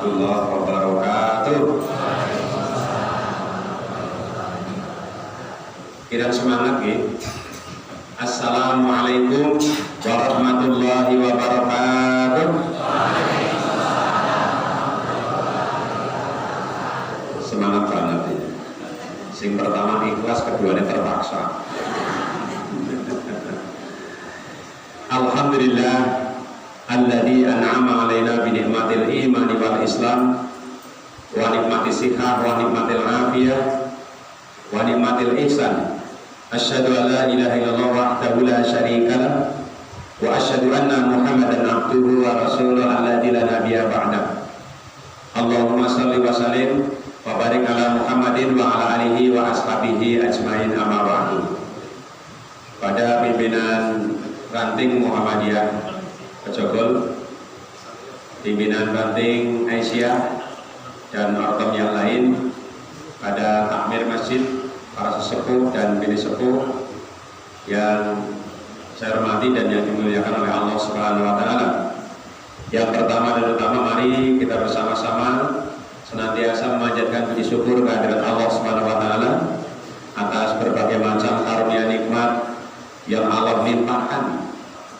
warahmatullahi wabarakatuh. Kira semangat ya. Assalamualaikum warahmatullahi wabarakatuh. Semangat banget ya. Sing pertama ikhlas, keduanya terpaksa. Alhamdulillah alladzi an'ama 'alaina bi ni'matil iman wal islam wa nikmatis sihah wa nikmatil afiyah wa nikmatil ihsan. Asyhadu an la ilaha illallah wahdahu la syarikalah wa asyhadu anna Muhammadan abduhu wa rasuluhu alladzi la nabiyya ba'da. Allahumma shalli wa sallim wa barik ala Muhammadin wa ala alihi wa ashabihi ajmain, amma ba'du. Pada pimpinan ranting Muhammadiyah Kejogol, pimpinan ranting Aisyah dan ortom yang lain, pada takmir masjid, para sesepuh dan bini sepuh yang saya hormati dan yang dimuliakan oleh Allah Subhanahu wa taala. Yang pertama dan utama, mari kita bersama-sama senantiasa memanjatkan puji syukur kehadirat Allah Subhanahu wa taala atas berbagai macam karunia nikmat yang Allah limpahkan,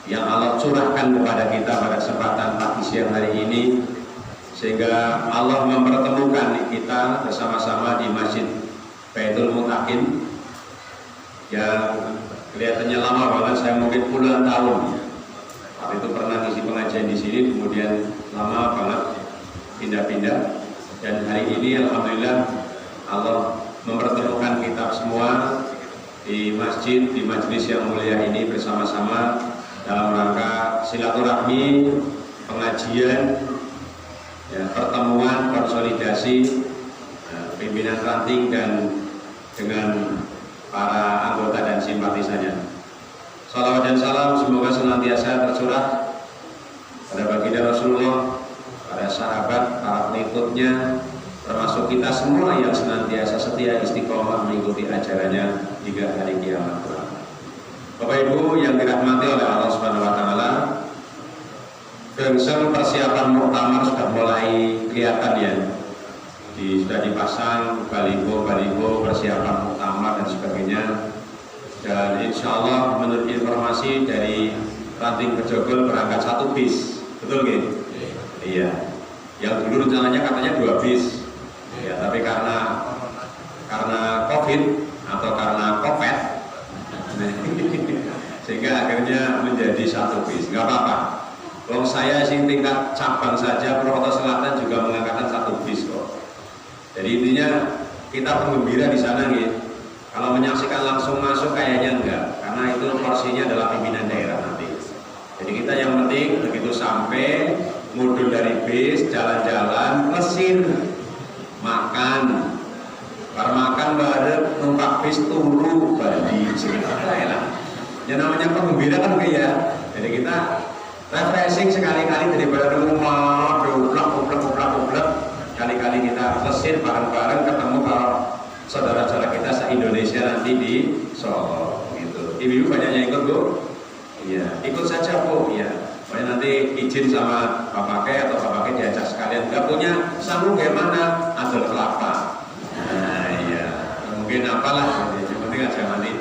yang Allah curahkan kepada kita pada kesempatan pagi siang hari ini, sehingga Allah mempertemukan kita bersama-sama di Masjid Baitul Mutakin yang kelihatannya lama banget. Saya mungkin puluhan tahun waktu itu pernah ngisi pengajian di sini, kemudian lama banget pindah-pindah, dan hari ini alhamdulillah Allah mempertemukan kita semua di masjid, di majelis yang mulia ini bersama-sama dalam rangka silaturahmi, pengajian, ya, pertemuan, konsolidasi pimpinan ranting dan dengan para anggota dan simpatisannya. Salawat dan salam semoga senantiasa tercurah pada baginda Rasulullah, pada sahabat, para pengikutnya, termasuk kita semua yang senantiasa setia istiqomah mengikuti ajarannya hingga hari kiamat. Bapak Ibu yang dirahmati oleh Allah Subhanahu wa taala, gengsel persiapan muktamar sudah mulai kelihatan ya. Sudah dipasang baliho-baliho persiapan muktamar dan sebagainya. Dan insya Allah menurut informasi dari ranting Kejogol berangkat 1 bis, betul nggih? Iya. Yang dulu rencananya katanya 2 bis. Ya, tapi karena COVID atau karena COVID, sehingga akhirnya menjadi 1 bis. Nggak apa-apa. Kalau saya sih tingkat cabang saja Purwokerto Selatan juga mengangkatkan 1 bis kok. Jadi intinya kita penggembira di sana gitu. Kalau menyaksikan langsung masuk kayaknya enggak, karena itu porsinya adalah pimpinan daerah nanti. Jadi kita yang penting begitu sampai mundur dari bis, jalan-jalan, mesin, makan, bar makan bareng, numpak bis turu, balik, lah. Ya namanya penggembira kan kayak ya. Jadi kita refreshing sekali-kali daripada rumah, uplak. Kali-kali kita mesin bareng-bareng ketemu kalau saudara-saudara kita se-Indonesia nanti di Solo gitu. Ibu-ibu banyak yang ikut, Bu? Iya, ikut saja, Bu. Iya. Pokoknya nanti izin sama bapaknya atau bapaknya diajak sekalian. Enggak punya sambung gimana? Adol kelapa. Nah, iya. Mungkin apalah, yang penting aja nanti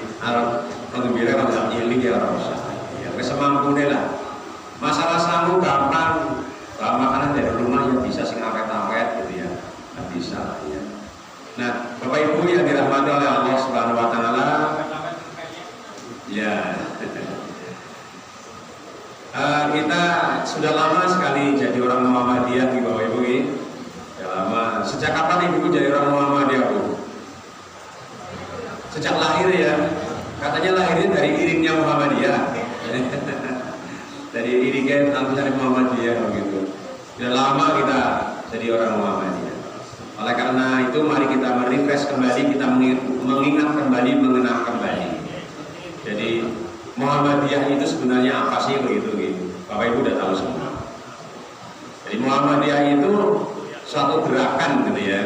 penggembira kalau nggak nyiling ya orang usah. Ya, kesemampunya lah. Masalah sambung gampang. Bawa makanan dari rumah yang bisa sing awet-awet gitu ya. Nggak bisa ya. Nah, Bapak Ibu yang dirahmati oleh Allah Subhanahu wa taala, ya. Kita sudah lama sekali jadi orang Muhammadiyah nih Bapak Ibu nih. Sudah lama. Sejak kapan Ibu jadi orang Muhammadiyah, Bu? Sejak lahir ya. Katanya lahirnya dari iringnya Muhammadiyah. Dari iringnya dari Muhammadiyah begitu. Sudah lama kita jadi orang Muhammadiyah. Oleh karena itu mari kita merefresh kembali, kita mengingat kembali, mengenang kembali. Jadi Muhammadiyah itu sebenarnya apa sih begitu gitu. Bapak Ibu udah tahu semua. Jadi Muhammadiyah itu suatu gerakan gitu ya.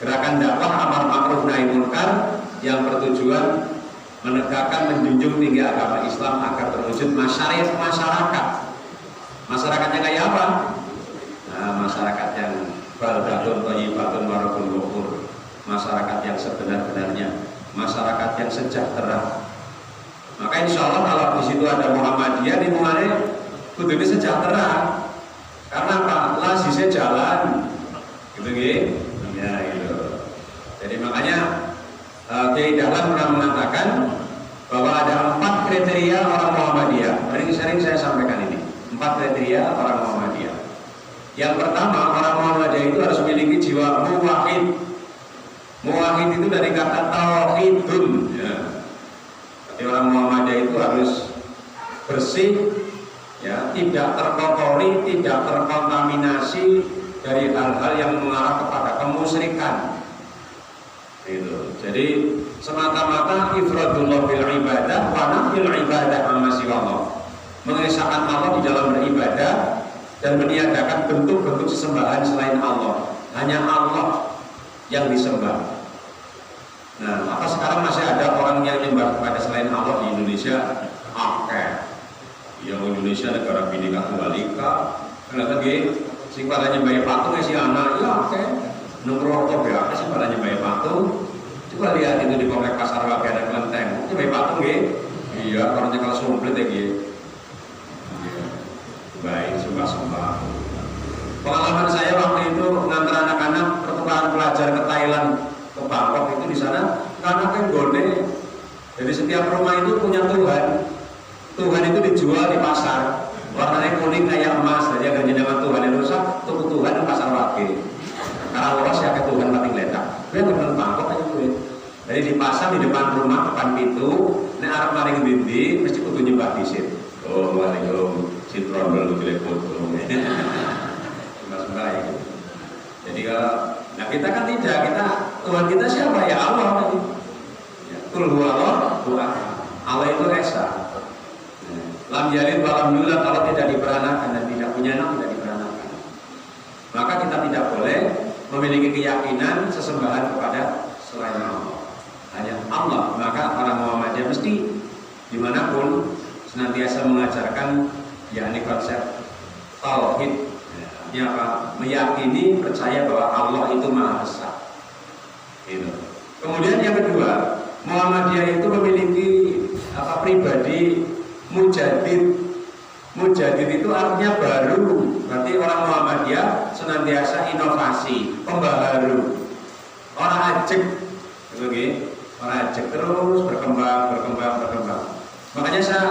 Gerakan dakwah amar ma'ruf nahi munkar yang bertujuan menegakkan, menjunjung tinggi agama Islam agar terwujud masyarakat. Masyarakatnya kayak apa? Nah, masyarakat yang baldatun thayyibatun wa rabbun ghafur. Masyarakat yang sebenar-benarnya, masyarakat yang sejahtera. Maka insya Allah kalau di situ ada Muhammadiyah, di mana kudu sejahtera. Karena apa? Lazisnya jalan, gitu ya gitu. Jadi makanya Kiai Dahlan pernah mengatakan bahwa ada 4 kriteria orang Muhammadiyah. Sering saya sampaikan ini, 4 kriteria orang Muhammadiyah. Yang pertama, orang Muhammadiyah itu harus memiliki jiwa muwahhid. Muwahhid itu dari kata tauhidun. Ya. Jadi orang Muhammadiyah itu harus bersih, ya, tidak terkotori, tidak terkontaminasi dari hal-hal yang mengarah kepada kemusyrikan. Gitu. Jadi semata-mata ifradullah bil ibadah wa nafil ibadah amma siwallah. Mengesahkan Allah di dalam beribadah dan meniadakan bentuk-bentuk sesembahan selain Allah. Hanya Allah yang disembah. Nah, apa sekarang masih ada orang yang menyembah kepada selain Allah di Indonesia? Oke. Yang Indonesia negara Bhinneka Tunggal Ika. Kenapa gitu? Sing pada nyembah patung si anak, ya oke. Nungkrok ya, sing pada nyembah patung. Coba lihat itu di komplek Pasar Wagai ada kelenteng. Nyembah patung gitu. Iya, kalau nyekel sumplit ya gitu. Baik, sumpah-sumpah. Pengalaman saya waktu itu mengantar anak-anak pertukaran pelajar ke Thailand, ke Bangkok itu di sana, karena kan gone. Jadi setiap rumah itu punya Tuhan. Tuhan itu dijual di pasar. Warnanya kuning kayak emas, jadi ganti nama Tuhan yang rusak, tuku Tuhan di pasar Wage. Karena lolos ya ke Tuhan mati geletak. Dia teman Bangkok aja duit. Jadi dipasang di depan rumah, depan pintu. Ini arep maring dindi, mesti kudu nyembah disit. Oh, waalaikum. Sintron dulu telepon. Sembah ya. Jadi kalau, nah kita kan tidak, Tuhan kita siapa ya? Allah tadi. Ya, Qul huwallahu ahad. Allah itu esa. Lam yalid wa lam yulad, kalau tidak diperanakan dan tidak punya anak, tidak diperanakan. Maka kita tidak boleh memiliki keyakinan sesembahan kepada selain Allah. Hanya Allah. Maka orang Muhammadiyah mesti dimanapun senantiasa mengajarkan yakni konsep tauhid. Ya, apa? Meyakini, percaya bahwa Allah itu Maha Esa. Gitu. Kemudian yang kedua, Muhammadiyah itu memiliki pribadi mujadid. Mujadid itu artinya baru. Berarti orang Muhammadiyah senantiasa inovasi, pembaharu. Orang ajek, gitu. Orang ajek terus berkembang. Makanya saya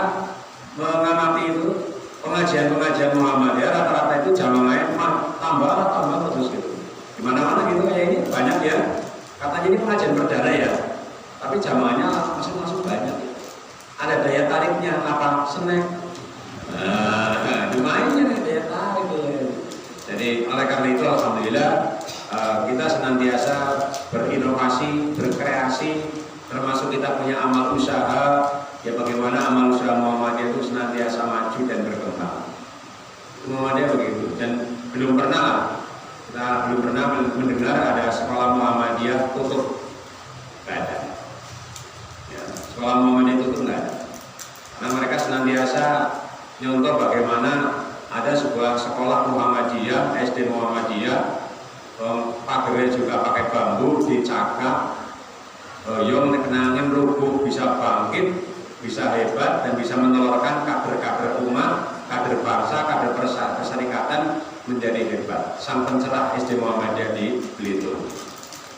mengamati itu pengajian Muhammadiyah rata-rata itu jamaahnya tambah terus gitu. Di mana-mana gitu kayak ini banyak ya. Katanya ini pengajian perdana ya. Tapi jamaahnya masuk banyak. Ada daya tariknya apa? Snack. Lumayan daya tarik ya. Jadi oleh karena itu alhamdulillah kita senantiasa berinovasi, berkreasi, termasuk kita punya amal usaha. Ya bagaimana amal usaha Muhammadiyah itu senantiasa maju dan berkembang. Muhammadiyah begitu, dan belum pernah mendengar ada sekolah Muhammadiyah tutup. Tidak ada. Ya, sekolah Muhammadiyah tutup tidak ada. Karena mereka senantiasa nyontoh bagaimana ada sebuah sekolah Muhammadiyah, SD Muhammadiyah, pagarnya juga pakai bambu, dicakap, yang kenangin rubuh bisa bangkit, bisa hebat dan bisa menelurkan kader-kader umat, kader bangsa, kader perserikatan menjadi hebat. Sang pencerah SD Muhammadiyah di Belitung.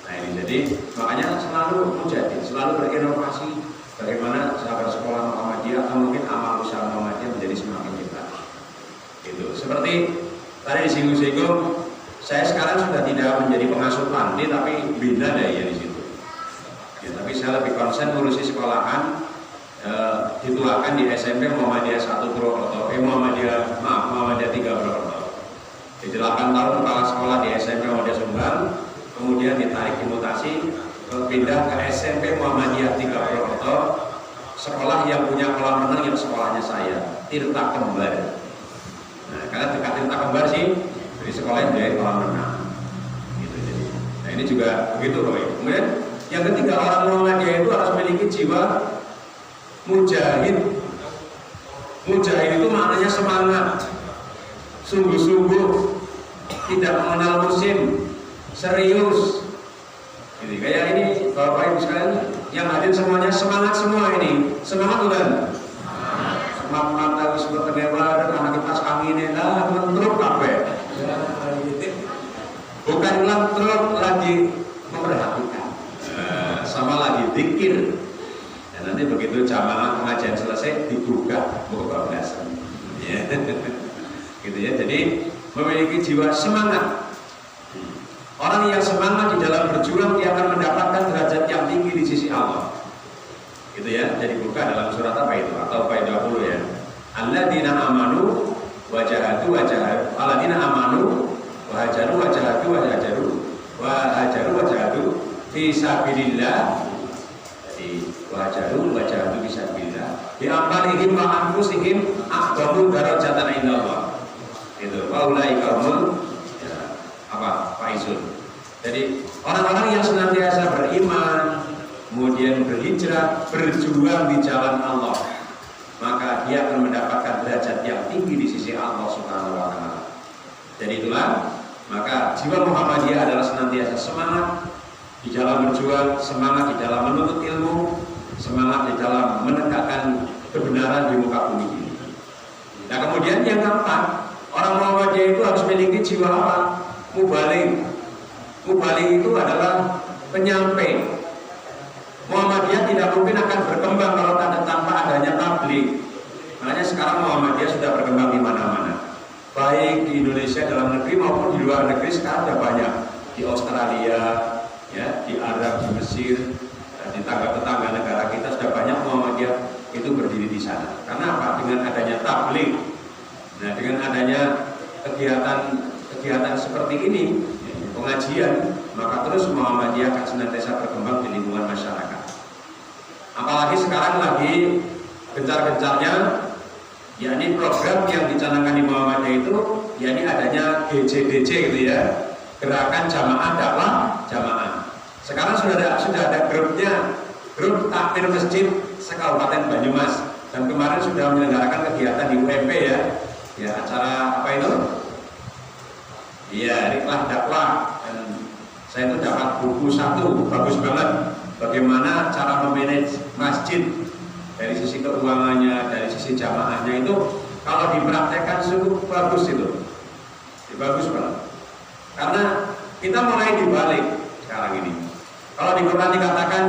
Nah ini jadi makanya selalu mujadid, selalu berinovasi bagaimana sahabat sekolah Muhammadiyah atau mungkin amal usaha Muhammadiyah menjadi semakin hebat. Itu seperti tadi disinggung-singgung, saya sekarang sudah tidak menjadi pengasuh panti tapi bina ya di situ. Ya, tapi saya lebih konsen ngurusi sekolahan. Dituakan di SMP Muhammadiyah 1 Purwokerto, Muhammadiyah 3 Purwokerto. Di 8 tahun kepala sekolah di SMP Muhammadiyah Sumbang, kemudian ditarik dimutasi, pindah ke SMP Muhammadiyah 3 Purwokerto, sekolah yang punya kolam renang yang sekolahnya saya, Tirta Kembar. Nah, karena dekat Tirta Kembar sih, jadi sekolahnya dari kolam renang. Gitu, jadi. Nah ini juga begitu Roy. Kemudian yang ketiga, orang Muhammadiyah itu harus memiliki jiwa mujahid. Mujahid itu maknanya semangat, sungguh-sungguh, tidak mengenal musim, serius. Jadi kayak ini Bapak Ibu sekalian yang hadir semuanya semangat semua ini, semangat bukan? Semangat harus berkedewa dan anak kipas angin lah mentruk kabeh. Bukan mentruk lagi memperhatikan, sama lagi zikir. Dan nanti begitu jamaah pengajian selesai dibuka buku bablasan. Ya. Gitu ya. Jadi memiliki jiwa semangat. Orang yang semangat di dalam berjuang dia akan mendapatkan derajat yang tinggi di sisi Allah. Gitu ya. Jadi buka dalam surat apa itu atau ayat 20 ya. Alladzina amanu wa jahadu wa jahadu. Alladzina amanu wa hajaru wa jahadu wa hajaru wa hajaru wa jahadu fi sabilillah. Jadi wa hajaru wa jahadu fi sabilillah. Bi amwalihim wa anfusihim a'dhamu darajatan indallah. Itu faulai kaumul faizun. Jadi orang-orang yang senantiasa beriman, kemudian berhijrah, berjuang di jalan Allah, maka dia akan mendapatkan derajat yang tinggi di sisi Allah Subhanahu wa taala. Jadi itulah, maka jiwa Muhammadiyah adalah senantiasa semangat di dalam berjuang, semangat di dalam menuntut ilmu, semangat di dalam menegakkan kebenaran di muka bumi ini. Nah, kemudian yang keempat, orang Muhammadiyah itu harus memiliki jiwa apa? Mubaligh. Mubaligh itu adalah penyampai. Muhammadiyah tidak mungkin akan berkembang kalau tanpa adanya tabligh. Makanya sekarang Muhammadiyah sudah berkembang di mana-mana. Baik di Indonesia dalam negeri maupun di luar negeri sekarang sudah banyak. Di Australia, ya, di Arab, di Mesir, di tetangga negara kita sudah banyak Muhammadiyah itu berdiri di sana. Karena apa? Dengan adanya tabligh. Nah, dengan adanya kegiatan seperti ini, pengajian, maka terus Muhammadiyah akan senantiasa berkembang di lingkungan masyarakat. Apalagi sekarang lagi gencar-gencarnya, yakni program yang dicanangkan di Muhammadiyah itu, yakni adanya GJDC gitu ya, Gerakan Jamaah Dakwah Jamaah. Sekarang sudah ada grupnya, grup takmir masjid sekabupaten Banyumas, dan kemarin sudah menyelenggarakan kegiatan di UMP ya, acara apa itu? Iya, Riklah Dakwah. Dan saya itu dapat buku satu, bagus banget. Bagaimana cara memanage masjid dari sisi keuangannya, dari sisi jamaahnya itu kalau dipraktekkan sungguh bagus itu. Bagus banget. Karena kita mulai dibalik sekarang ini. Kalau di Quran dikatakan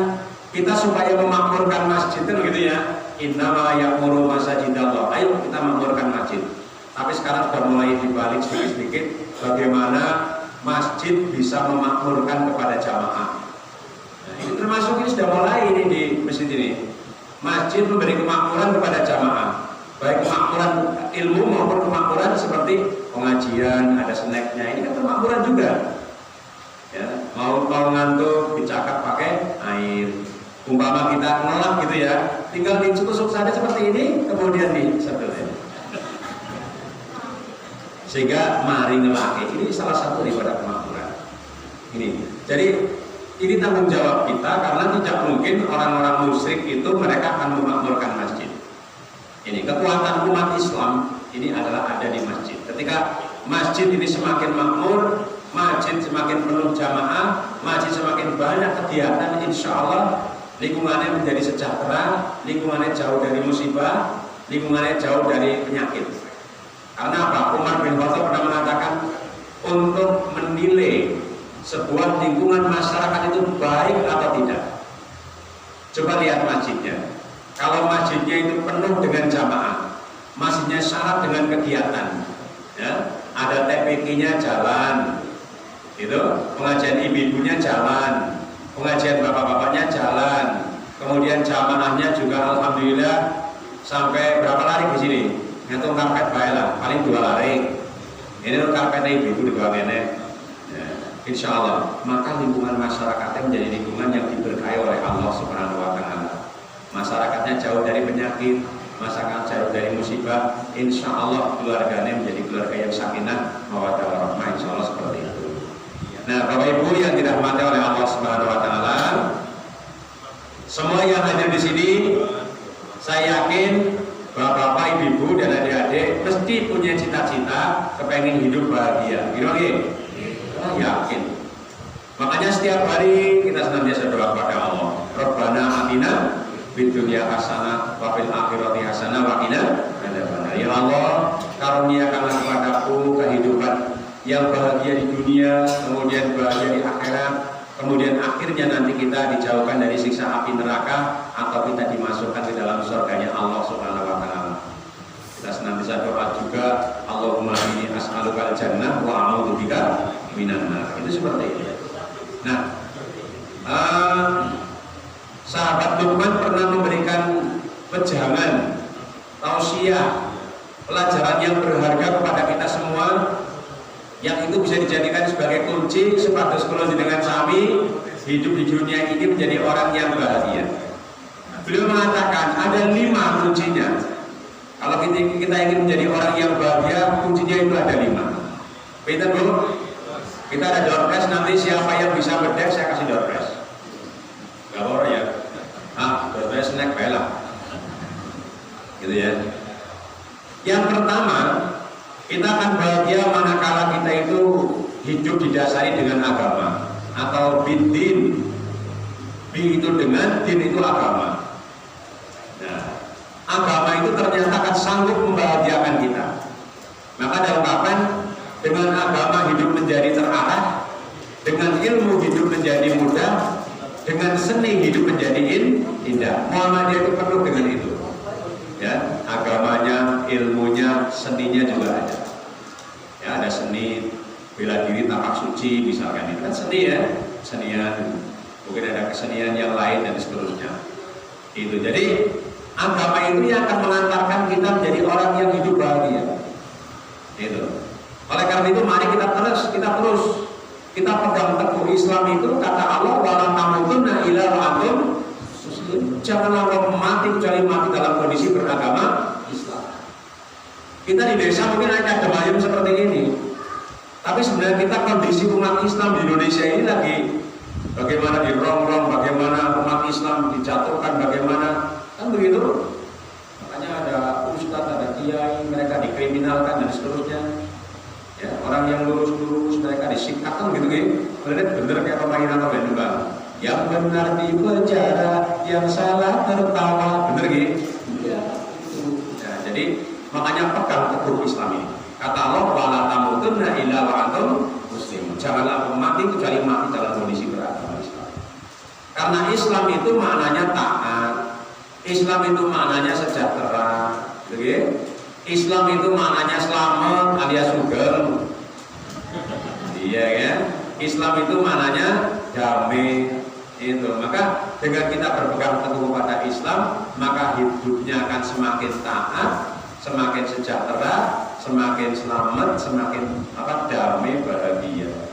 kita supaya memakmurkan masjid itu gitu ya. Innama ya'muru masajidallah. Ayo kita makmurkan masjid. Tapi sekarang sudah mulai dibalik sedikit-sedikit. Bagaimana masjid bisa memakmurkan kepada jamaah. Nah, ini termasuk ini sudah mulai ini di masjid ini. Masjid memberi kemakmuran kepada jamaah, baik kemakmuran ilmu maupun kemakmuran seperti pengajian, ada snacknya. Ini kan kemakmuran juga. Ya, mau ngantuk dicakap pakai air. Umpama kita ngelap gitu ya, tinggal ditusuk saja seperti ini, kemudian disedot. Sehingga mari ngelaki ini salah satu daripada kemakmuran. Ini, jadi ini tanggung jawab kita karena tidak mungkin orang-orang musyrik itu mereka akan memakmurkan masjid. Ini kekuatan umat Islam ini adalah ada di masjid. Ketika masjid ini semakin makmur, masjid semakin penuh jamaah, masjid semakin banyak kegiatan, insya Allah lingkungannya menjadi sejahtera, lingkungannya jauh dari musibah, lingkungannya jauh dari penyakit. Karena apa? Umar bin Khattab pernah mengatakan untuk menilai sebuah lingkungan masyarakat itu baik atau tidak, coba lihat masjidnya. Kalau masjidnya itu penuh dengan jamaah, masjidnya syarat dengan kegiatan, ya, ada TPQ-nya jalan, itu pengajian ibu-ibunya jalan, pengajian bapak-bapaknya jalan, kemudian jamaahnya juga alhamdulillah sampai berapa lari di sini? Ngitung karpet baik lah, paling 2 lari. Ini tuh karpetnya ibu-ibu di bawah nenek. Ya, insya Allah, maka lingkungan masyarakatnya menjadi lingkungan yang diberkahi oleh Allah Subhanahu wa taala. Masyarakatnya jauh dari penyakit, masyarakat jauh dari musibah. Insya Allah keluarganya menjadi keluarga yang sakinah, mawaddah warahmah. Insya Allah seperti itu. Nah, Bapak Ibu yang dirahmati oleh Allah Subhanahu wa taala, semua yang hadir di sini, saya yakin Bapak-bapak, ibu-ibu dan adik-adik mesti mesti punya cita-cita kepengen hidup bahagia. Gitu lagi? Yakin. Makanya setiap hari kita senantiasa doa kepada Allah. Rabbana atina fid dunya hasanah wa fil akhirati hasanah wa qina adzabannar. Ya Allah, karuniakanlah kepadaku kehidupan yang bahagia di dunia, kemudian bahagia di akhirat, kemudian akhirnya nanti kita dijauhkan dari siksa api neraka atau kita dimasukkan ke dalam surganya Allah Subhanahu wa taala. Kita senantiasa doa juga, Allahumma inni as'alukal jannah wa a'udzubika minan nar. Itu seperti itu. Nah, sahabat Luqman pernah memberikan wejangan, tausiah, pelajaran yang berharga kepada kita semua, yang itu bisa dijadikan sebagai kunci supados kula dengan sami hidup di dunia ini menjadi orang yang bahagia. Beliau mengatakan ada 5 kuncinya. Kalau kita ingin menjadi orang yang bahagia, kuncinya itu ada 5. Pinter Bu? Kita ada door prize, nanti siapa yang bisa bedek saya kasih door prize. Gak boleh ya? Door prize snack bela. Gitu ya. Yang pertama, kita akan bahagia manakala kita itu hidup didasari dengan agama atau bidin. Bi itu dengan, din itu agama. Nah, agama itu ternyata akan sanggup membahagiakan kita. Maka ada ungkapan, dengan agama hidup menjadi terarah, dengan ilmu hidup menjadi mudah, dengan seni hidup menjadi indah. Muhammadiyah itu penuh dengan itu. Ya, agamanya, ilmunya, seninya juga ada. Ya, ada seni bela diri, tapak suci misalkan, itu kan seni ya, senian. Mungkin ada kesenian yang lain dan seterusnya. Itu. Jadi agama itu yang akan mengantarkan kita menjadi orang yang hidup bahagia. Itu. Oleh karena itu mari kita terus kita pegang teguh Islam itu, kata Allah, wala tamutunna illa wa antum muslimun. Janganlah mati kecuali mati dalam kondisi beragama Islam. Kita di desa mungkin ada bayam seperti ini, tapi sebenarnya kita kondisi umat Islam di Indonesia ini lagi bagaimana dirongrong, bagaimana umat Islam dijatuhkan, bagaimana kan begitu. Makanya ada ustadz, ada kiai, mereka dikriminalkan dan seterusnya. Ya, orang yang lurus-lurus mereka disikapkan gitu kan. Bener kayak pemanggilan apa juga. Yang benar di penjara, yang salah tertawa, bener gitu. Ya, nah, jadi makanya pegang teguh Islam ini. Kata Allah, wala tamutunna illa wa antum muslimun. Janganlah mati kecuali mati dalam kondisi beragama Islam. Karena Islam itu maknanya taat. Islam itu maknanya sejahtera, gitu. Islam itu maknanya selamat alias sugeng. Iya kan? Islam itu maknanya damai. Itu. Maka dengan kita berpegang teguh pada Islam, maka hidupnya akan semakin taat, semakin sejahtera, semakin selamat, semakin damai, bahagia.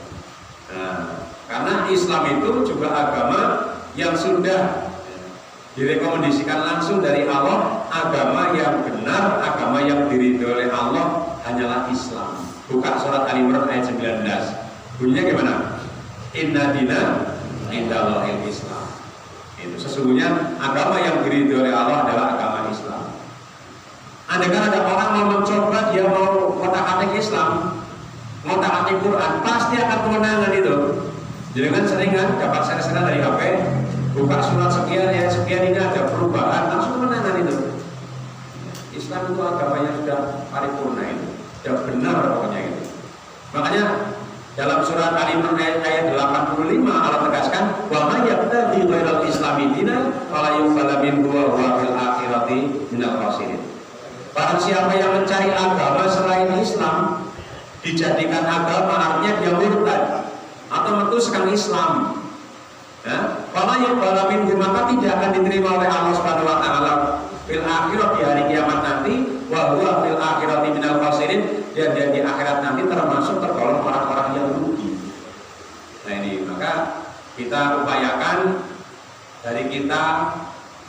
Nah, karena Islam itu juga agama yang sudah direkomendasikan langsung dari Allah, agama yang benar, agama yang diridhoi oleh Allah hanyalah Islam. Buka surat Al-Imran ayat 19. Bunyinya gimana? Inna dina indallahil Islam. Itu sesungguhnya agama yang diridhoi oleh Allah adalah agama Islam. Andaikan ada orang mau mencoba, dia mau ngotak-atik Islam, ngotak-atik Quran, pasti akan kemenangan itu. Jadi kan sering kan dapat share-share dari HP, buka surat sekian, ayat sekian, ini ada perubahan, langsung kemenangan itu. Islam itu agama yang sudah paripurna itu, sudah benar pokoknya itu. Makanya dalam surat Al-Imran ayat 85 Allah tegaskan, wa may yabtaghi ghairal islami dinan fala yuqbala minhu wa huwa fil akhirati minal khasirin. Barang siapa yang mencari agama selain Islam dijadikan agama, artinya dia murtad atau memutuskan Islam. Kalau yang balamin maka tidak akan diterima oleh Allah Subhanahu wa taala fil akhirat di hari kiamat nanti, wa huwa fil akhirati minal khasirin, dan dia di akhirat nanti termasuk tergolong orang-orang yang rugi. Nah ini, maka kita upayakan dari kita,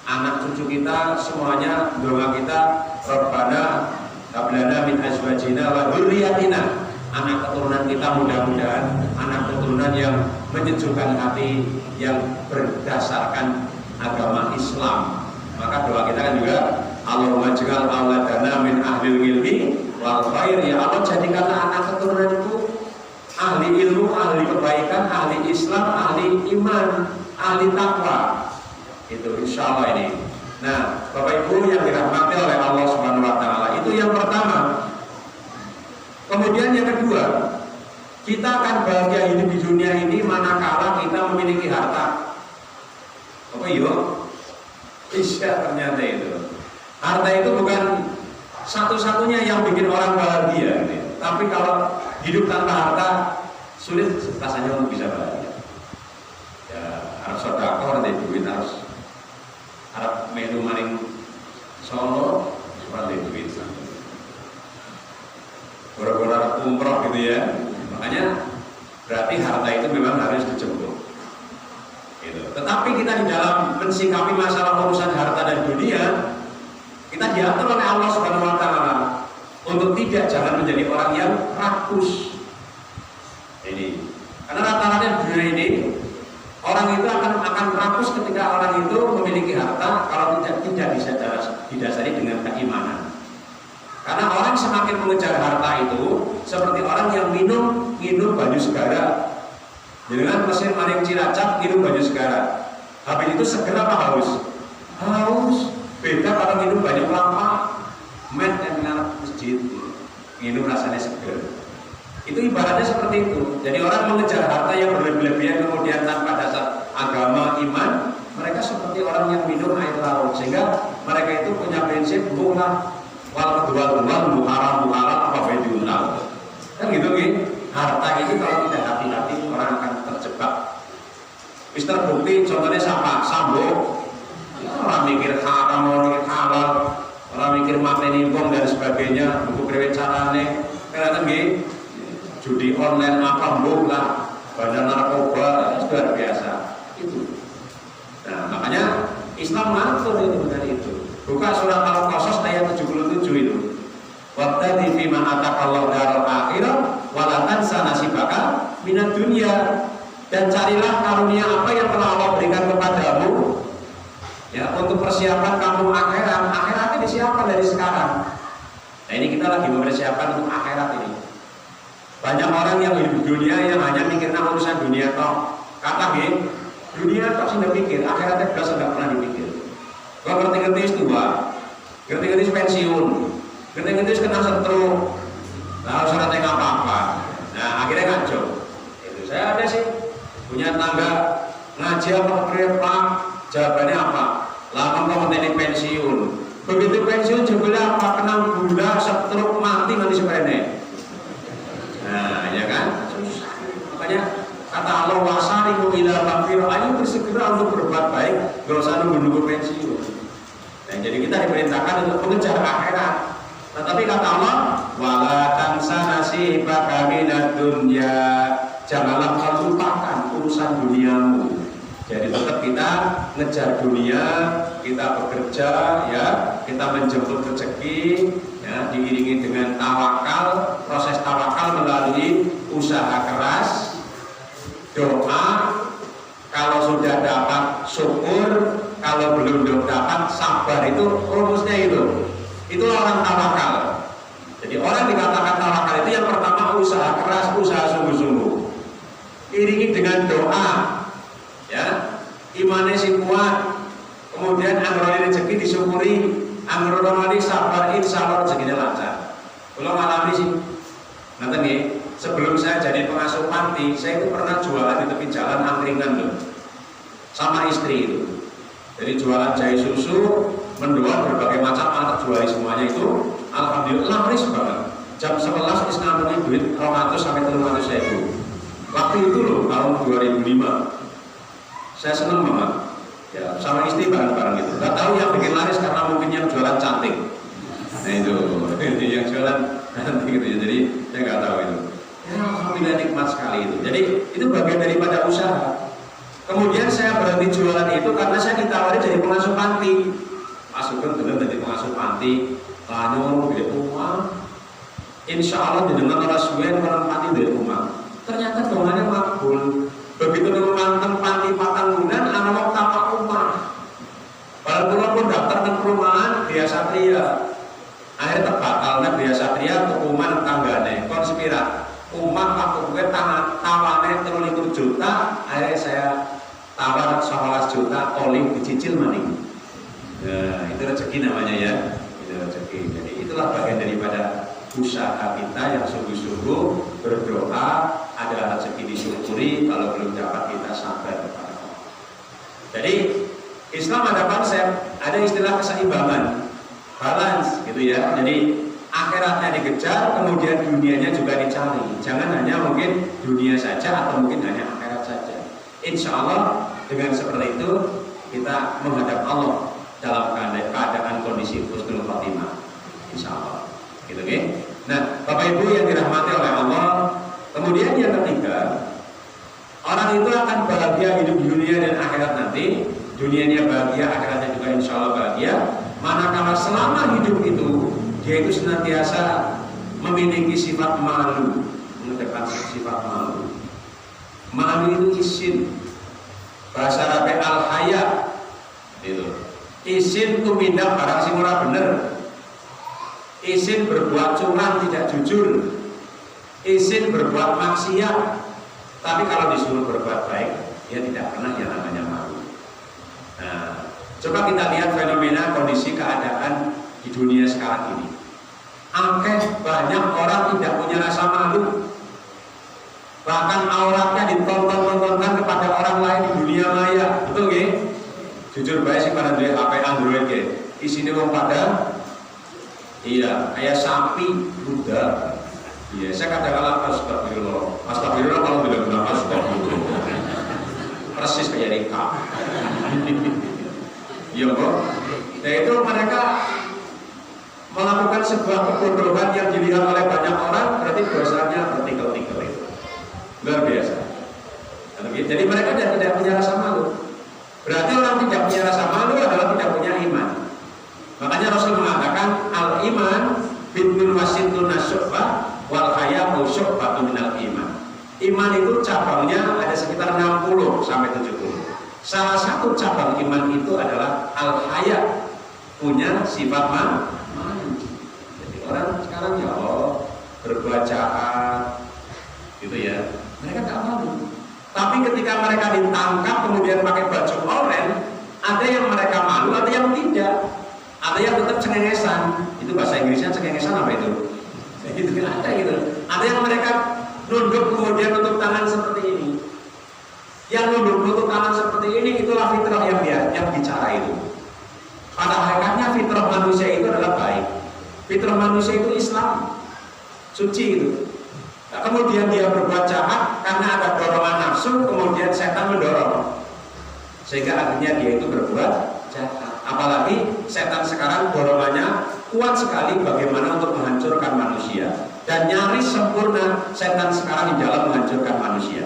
anak cucu kita, semuanya doa kita, Rabbana hab lana min azwajina wa dzurriyyatina, anak keturunan kita mudah-mudahan anak keturunan yang menyejukkan hati, yang berdasarkan agama Islam. Maka doa kita kan juga, Allahumma ja'al auladana min ahlil ilmi wal khair, ya Allah jadikanlah anak keturunan itu ahli ilmu, ahli kebaikan, ahli Islam, ahli iman, ahli takwa. Itu insyaallah ini. Nah, Bapak Ibu yang dirahmati oleh Allah Subhanahu wa taala, itu yang pertama. Kemudian yang kedua, kita akan bahagia hidup di dunia ini manakala kita memiliki harta. Apa yuk? Iya, ternyata itu. Harta itu bukan satu-satunya yang bikin orang bahagia, gitu. Tapi kalau hidup tanpa harta sulit rasanya untuk bisa bahagia. Ya, harus sedekah, ada duit, harus melu maring Solo, seperti duit. Gora-gora umroh gitu ya. Makanya berarti harta itu memang harus dijemput. Gitu. Tetapi kita di dalam mensikapi masalah urusan harta dan dunia, kita diatur oleh Allah Subhanahu wa taala untuk jangan menjadi orang yang rakus. Ini. Karena rata-rata di dunia ini orang itu akan rakus ketika orang itu memiliki harta kalau tidak didasari dengan keimanan. Karena orang semakin mengejar harta itu seperti orang yang minum baju segara. Dengan mesin maring Cilacap minum baju segara. Habis itu segera apa haus? Haus. Beda kalau minum banyak kelapa, met dan minum masjid, minum rasanya segar. Itu ibaratnya seperti itu. Jadi orang mengejar harta yang berlebihan kemudian tanpa dasar agama, iman, mereka seperti orang yang minum air laut. Sehingga mereka itu punya prinsip bunga wal kedua-dua haram apa bedunal. Kan gitu kan? Harta itu kalau tidak hati-hati orang akan terjebak. Wis terbukti contohnya Sambo. Orang mikir haram, orang mikir halal, orang mikir mateni wong dan sebagainya, buku priwe carane, ternyata nggih judi online apa mbok lah, bandar narkoba, luar biasa. Itu. Nah, makanya Islam mengatur itu benar itu. Buka surat Al-Qasas ayat 77 itu. Wabtadi fima ataqallahu daral akhirah wala tansa nasibaka minad dunya, dan carilah karunia apa yang telah Allah berikan kepadamu ya untuk persiapan kamu akhirat. Akhiratnya disiapkan dari sekarang. Nah, ini kita lagi mempersiapkan untuk akhirat ini. Banyak orang yang hidup di dunia yang hanya mikirnya urusan dunia toh. Kata nggih, dunia toh sing dipikir, akhiratnya belas enggak pernah dipikir. Kalau ngerti-ngerti tua, ngerti-ngerti pensiun, ngerti-ngerti kena stroke, nah suratnya nggak apa-apa. Nah akhirnya ngaco. Itu saya ada sih punya tangga ngaji apa berapa, jawabannya apa? Lama komentari pensiun. Begitu pensiun jebule apa? Kena gula, stroke, mati nanti sebenarnya. Nah ya kan? Makanya kata Allah wasari'u ila maghfirah, ayo bersegera untuk berbuat baik, gak usah nunggu-nunggu pensiun. Nah, jadi kita diperintahkan untuk mengejar akhirat. Nah, tapi kata Allah, wala tansa nasibaka minad dunya, janganlah kau lupakan urusan duniamu. Jadi tetap kita ngejar dunia, kita bekerja, ya, kita menjemput rezeki, ya, diiringi dengan tawakal. Proses tawakal melalui usaha keras, doa, kalau sudah dapat syukur, kalau belum dapat sabar. Itu rumusnya itu. Itulah orang tawakal. Jadi orang dikatakan tawakal itu yang pertama usaha keras, usaha sungguh-sungguh. Iringi dengan doa, ya, imannya si kuat. Kemudian anggone rezeki disyukuri, anggone sabar, insya Allah rezekinya lancar. Kalau ngalami sih, nanti nih. Sebelum saya jadi pengasuh panti, saya itu pernah jualan di tepi jalan angkringan loh, sama istri itu. Jadi jualan jahe susu, mendoan berbagai macam alat jual semuanya itu, alhamdulillah laris banget. Jam 11 is ngantongin duit 200 sampai 300 ribu. Waktu itu loh tahun 2005, saya seneng banget. Ya, sama istri bareng-bareng itu. Gak tahu yang bikin laris karena mungkin yang jualan cantik. Nah itu yang jualan cantik gitu ya. Jadi saya nggak tahu itu. Ya, alhamdulillah nikmat sekali itu. Jadi itu bagian daripada usaha. Kemudian saya berhenti jualan itu karena saya ditawari dari pengasuh panti. Masukkan benar dari pengasuh panti, lalu dari rumah. Insya Allah didengar orang suwen orang panti dari rumah. Ternyata dongannya makbul. Begitu memanteng panti Patanggunan, anak tapak rumah. Walaupun pun daftar ke perumahan biasa Satria. Akhirnya terbatalnya biasa Satria untuk juta, akhirnya saya tawar 11 juta oleh dicicil maning. Nah, itu rezeki namanya ya. Itu rezeki. Jadi itulah bagian daripada usaha kita yang sungguh-sungguh berdoa, ada rezeki disyukuri, kalau belum dapat kita sabar kepada Allah. Jadi Islam ada konsep, ada istilah keseimbangan, balance gitu ya. Jadi akhiratnya dikejar, kemudian dunianya juga dicari. Jangan hanya mungkin dunia saja atau mungkin hanya akhirat saja. Insya Allah dengan seperti itu kita menghadap Allah dalam keadaan kondisi husnul khotimah. Insya Allah. Gitu kan? Nah, Bapak Ibu yang dirahmati oleh Allah, kemudian yang ketiga, orang itu akan bahagia hidup di dunia dan akhirat nanti. Dunianya bahagia, akhiratnya juga insya Allah bahagia. Manakala selama hidup itu dia itu senantiasa memiliki sifat malu, mengedepankan sifat malu. Malu itu isin, bahasa Arabnya al-haya, itu. Isin tumindak barang sing ora bener. Izin berbuat curang, tidak jujur. Izin berbuat maksiat. Tapi kalau disuruh berbuat baik, dia tidak pernah yang namanya malu. Nah, coba kita lihat fenomena kondisi keadaan di dunia sekarang ini. Angkeh banyak orang tidak punya rasa malu. Bahkan auratnya ditonton-tontonkan kepada orang lain di dunia maya. Betul nggih? Jujur baik sih pada duit HP Android nggih. Isine wong pada iya, kayak sapi, kuda. Iya, saya kadang-kadang astagfirullah kalau tidak benar astagfirullah. Persis kayak Rika. Iya, Bro. Nah itu mereka melakukan sebuah kebodohan yang dilihat oleh banyak orang, berarti dosanya bertikel-tikel itu. Luar biasa. Jadi mereka tidak punya rasa malu. Berarti orang tidak punya rasa malu adalah tidak punya iman. Makanya Rasul mengatakan al-iman bintun wasitun nasyubbah wal haya'u syubbatu minal iman. Iman itu cabangnya ada sekitar 60 sampai 70. Salah satu cabang iman itu adalah al-haya, punya sifat malu. Jadi orang sekarang ya Allah berbuat jahat gitu ya, mereka tidak malu. Tapi ketika mereka ditangkap kemudian pakai baju oranye, ada yang mereka malu, ada yang tidak. Ada yang tetap cengengesan, itu bahasa Inggrisnya cengengesan apa itu? Gitu ada gitu. Ada yang mereka nunduk kemudian tutup tangan seperti ini. Yang nunduk tutup tangan seperti ini itulah fitrah yang bicara itu. Pada hakikatnya fitrah manusia itu adalah baik. Fitrah manusia itu Islam, suci itu. Nah, kemudian dia berbuat jahat karena ada dorongan nafsu, kemudian setan mendorong, sehingga akhirnya dia itu berbuat jahat. Apalagi setan sekarang dorongannya kuat sekali bagaimana untuk menghancurkan manusia. Dan nyaris sempurna setan sekarang di dalam menghancurkan manusia.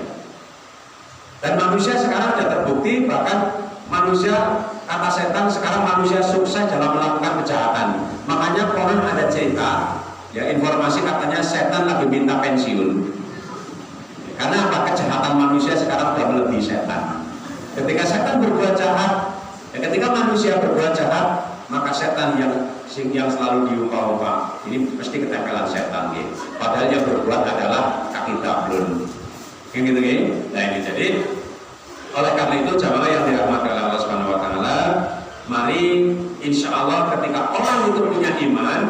Dan manusia sekarang sudah terbukti, bahkan manusia, kata setan sekarang manusia sukses dalam melakukan kejahatan. Makanya konon ada cerita, ya informasi katanya setan lagi minta pensiun. Karena apa? Kejahatan manusia sekarang sudah melebihi setan. Ketika setan berbuat jahat, ketika manusia berbuat jahat, maka setan yang selalu diumpah-umpah, ini pasti ketempelan setan gitu. Padahal yang berbuat adalah kaki tablun. Gitu gitu. Nah ini jadi oleh karena itu jamaah yang dirahmati oleh Allah Subhanahu wa taala, mari insya Allah ketika orang itu punya iman,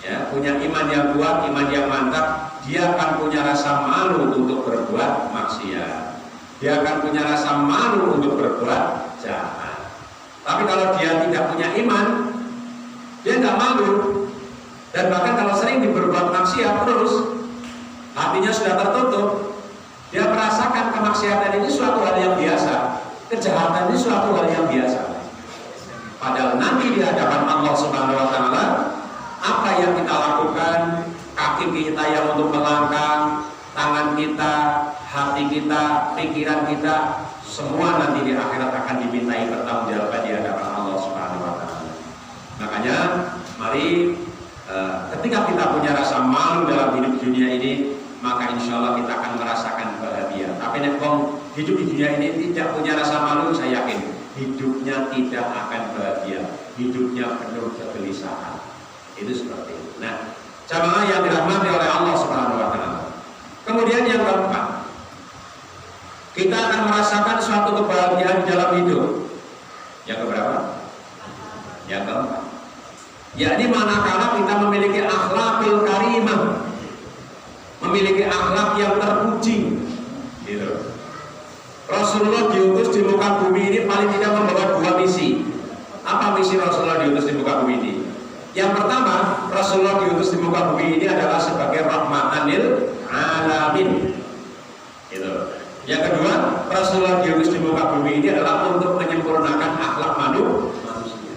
ya, punya iman yang kuat, iman yang mantap, dia akan punya rasa malu untuk berbuat maksiat. Dia akan punya rasa malu untuk berbuat jahat. Tapi kalau dia tidak punya iman, dia nggak malu. Dan bahkan kalau sering berbuat maksiat terus, hatinya sudah tertutup. Dia merasakan kemaksiatan ini suatu hal yang biasa, kejahatan ini suatu hal yang biasa. Padahal nanti di hadapan Allah Subhanahu wa taala, apa yang kita lakukan, kaki kita yang untuk melangkah, tangan kita, hati kita, pikiran kita, semua nanti di akhirat akan dimintai pertanggungjawaban di hadapan Allah Subhanahu wa taala. Makanya mari ketika kita punya rasa malu dalam hidup dunia ini, maka insya Allah kita akan merasakan bahagia. Tapi nek hidup di dunia ini tidak punya rasa malu, saya yakin hidupnya tidak akan bahagia, hidupnya penuh kegelisahan. Itu seperti itu. Nah, jamaah yang dirahmati oleh Allah Subhanahu wa taala. Kemudian yang keempat, kita akan merasakan suatu kebahagiaan di dalam hidup. Yang keberapa? Yang keempat. Yakni manakala kita memiliki akhlakul karimah, memiliki akhlak yang terpuji. Gitu. Rasulullah diutus di muka bumi ini paling tidak membawa dua misi. Apa misi Rasulullah diutus di muka bumi ini? Yang pertama, Rasulullah diutus di muka bumi ini adalah sebagai rahmatan lil alamin. Gitu. Yang kedua, Rasulullah diutus di muka bumi ini adalah untuk menyempurnakan akhlak manusia.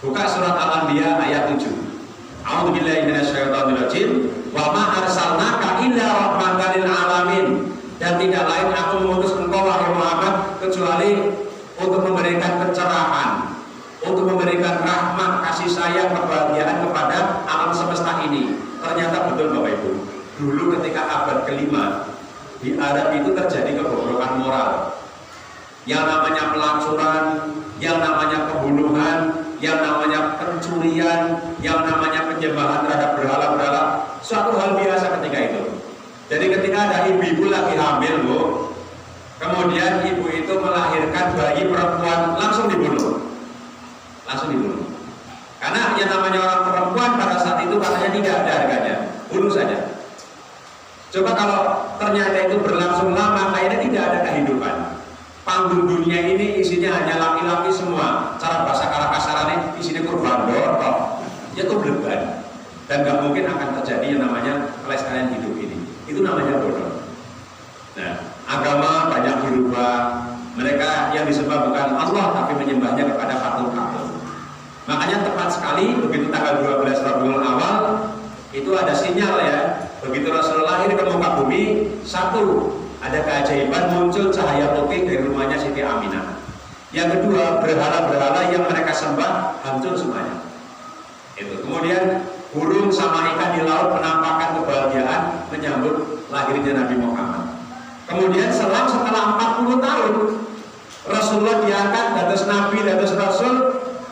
Buka surat Al-Anbiya ayat 7. A'udzubillahi minasyaitonirrajim. Wa ma arsalnaka illa rahmatan lil alamin. Dan tidak lain aku mengutus engkau wahai Muhammad kecuali untuk memberikan pencerahan, untuk memberikan rahmat, kasih sayang, kebahagiaan kepada alam semesta ini. Ternyata betul Bapak Ibu. Dulu ketika abad kelima di Arab itu terjadi kebobrokan moral. Yang namanya pelacuran, yang namanya pembunuhan, yang namanya pencurian, yang namanya penyembahan terhadap berhala-berhala, suatu hal biasa ketika itu. Jadi ketika ada ibu-ibu lagi hamil, Bu, kemudian ibu itu melahirkan bayi perempuan, langsung dibunuh. Langsung dibunuh. Karena yang namanya orang perempuan pada saat itu katanya tidak ada harganya, bunuh saja. Coba kalau ternyata itu berlangsung lama, akhirnya tidak ada kehidupan. Panggung dunia ini isinya hanya laki-laki semua. Cara bahasa kasarannya isinya kurban dorong, ya itu beban. Dan gak mungkin akan terjadi yang namanya kelestarian hidup ini. Itu namanya bodoh. Nah, agama banyak berubah. Mereka yang disembah bukan Allah, tapi menyembahnya kepada patung-patung. Makanya tepat sekali begitu tanggal 12 Rabiul Awal itu ada sinyal ya. Begitu Rasulullah lahir ke muka bumi, satu, ada keajaiban muncul cahaya putih dari rumahnya Siti Aminah. Yang kedua, berhala-berhala yang mereka sembah hancur semuanya. Itu. Kemudian burung sama ikan di laut menampakkan kebahagiaan menyambut lahirnya Nabi Muhammad. Kemudian setelah 40 tahun Rasulullah diangkat dados Nabi, dados Rasul,